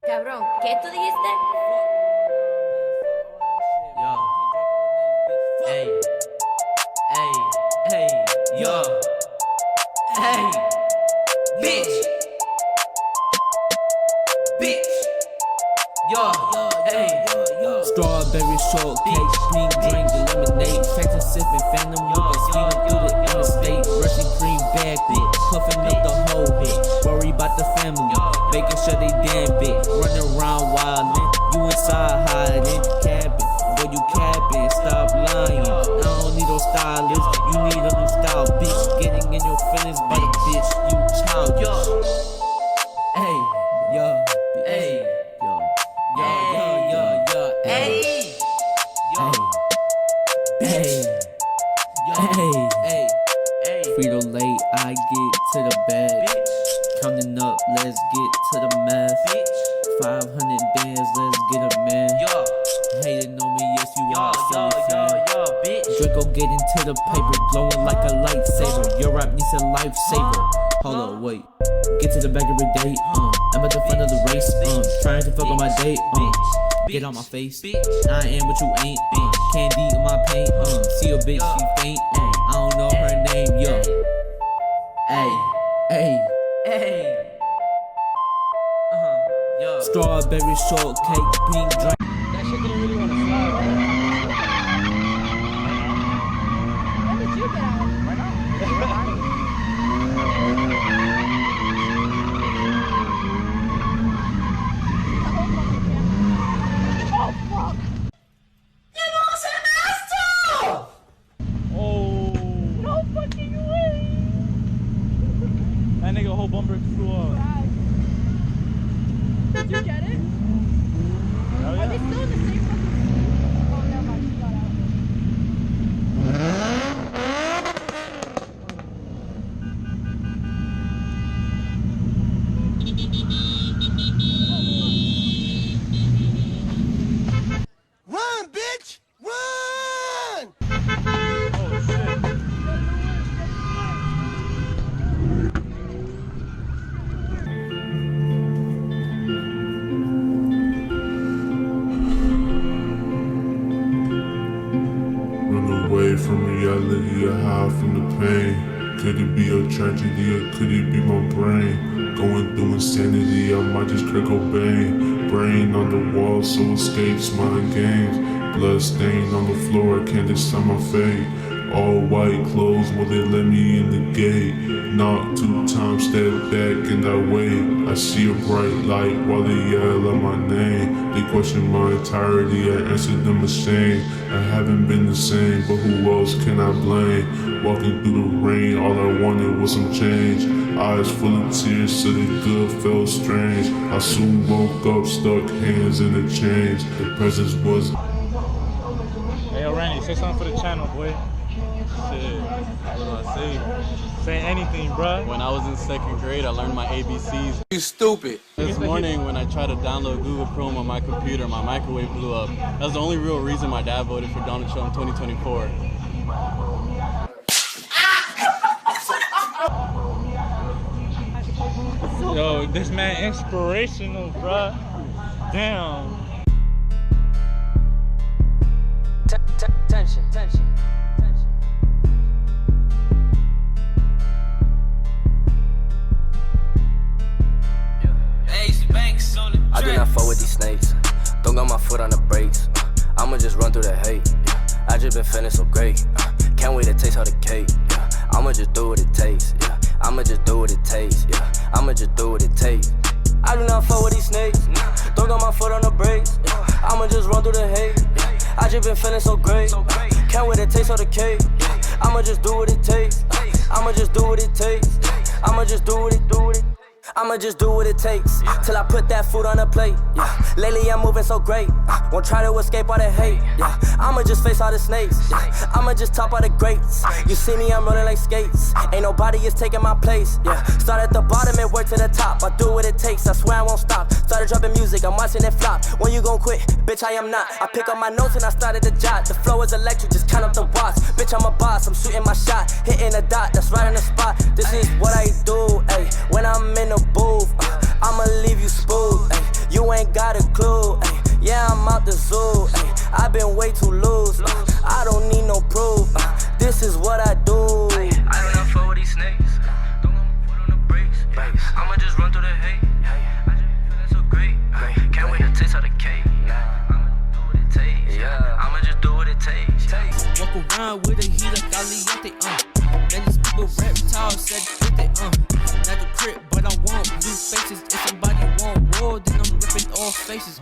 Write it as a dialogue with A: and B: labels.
A: Cabrón, ¿qué tú dijiste?
B: Yo. Hey. Hey. Hey. Yo. Hey. Bitch. Bitch. Yo. Hey.
C: Strawberry shortcake, pink drink, lemonade, Texas sipping, phantom looking, speeding through the interstate, Russian cream bag, puffing up the whole bit, worry about the family, making sure they damn bit, running around wildin', you inside hiding, cabbing, boy you cabbing, stop lying, I don't need no stylist, you need a new style, bitch, getting in your feelings by the bitch, you childish. Hey, yo, hey, yo, yo, yo, yo, yo, hey. Hey, hey, hey, Frito late, I get to the bed. Counting up, let's get to the math. 500 bands, let's get a man. Hating on me, yes you are so fan. Draco get into the paper, glowing like a lightsaber. Your rap needs a lifesaver. Hold up, wait. Get to the back every day. I'm at the front of the race. Trying to fuck on my date. Get on my face. I am what you ain't. Candy in my paint. See a bitch, she faint. I don't know her name. Yo. Hey, hey, hey.
B: Yo.
C: Strawberry shortcake, pink drink.
D: That shit didn't really want to slide, right?
A: When did you get out?
D: Right now.
A: Oh, fuck.
D: Oh.
A: No fucking way.
D: That nigga whole bumper flew off.
A: Did you get it?
D: Hell
A: Are they
D: yeah.
A: still in the same fucking... Oh, never mind, she got out.
E: Run, bitch! Run!
D: Oh shit.
F: Run away from reality or hide from the pain. Could it be a tragedy or could it be my brain? Going through insanity, I might just crack Cobain. Brain on the wall, so escapes mind games. Blood stain on the floor, I can't decide my fate. All white clothes, will they let me in the gate? Knock 2 times, step back and I wait. I see a bright light while they yell out my name. They question my entirety, I answered them ashamed. I haven't been the same, but who else can I blame? Walking through the rain, all I wanted was some change. Eyes full of tears, so the good felt strange. I soon woke up, stuck hands in the chains. The presence was...
D: Hey, yo, Randy, say something for the channel, boy.
G: Shit, what do I say?
D: Say anything, bruh.
G: When I was in 2nd grade, I learned my ABCs.
E: You stupid.
G: This morning, when I tried to download Google Chrome on my computer, my microwave blew up. That's the only real reason my dad voted for Donald Trump 2024.
D: Yo, this man inspirational, bruh. Damn.
H: Tension. I do not fuck with these snakes. Don't got my foot on the brakes. I'ma just run through the hate. I just been feeling so great. Can't wait to taste all the cake. I'ma just do what it takes. I'ma just do what it takes. I'ma just do what it takes. I do not fuck with these snakes. Don't got my foot on the brakes. I'ma just run through the hate. I just been feeling so great. Can't wait to taste all the cake. I'ma just do what it takes. I'ma just do what it takes. I'ma just do what it. I'ma just do what it takes till I put that food on the plate. Lately I'm moving so great. Won't try to escape all the hate. I'ma just face all the snakes. I'ma just top all the greats. You see me, I'm running like skates. Ain't nobody is taking my place. Start at the bottom and work to the top. I do what it takes, I swear I won't stop. Started dropping music, I'm watching it flop. When you gon' quit? Bitch, I am not. I pick up my notes and I started to jot. The flow is electric, just count up the watts. Bitch, I'm a boss, I'm shooting my shot. Hitting a dot, that's right on the spot. This is what I do, ayy. When I'm in the booth, I'ma leave you spooked, ayy. You ain't this is what I do. I do not fuck with these snakes. Don't got my foot on the brakes. I'ma just run through the hate. I just be feeling so great. Can't wait to taste how the cake. I'ma do what it takes. I'ma just do what it takes.
B: Walk around with a heat like Aliante, Man, these people reptiles said they Not the crib, but I want blue faces. If somebody want war, then I'm ripping all faces,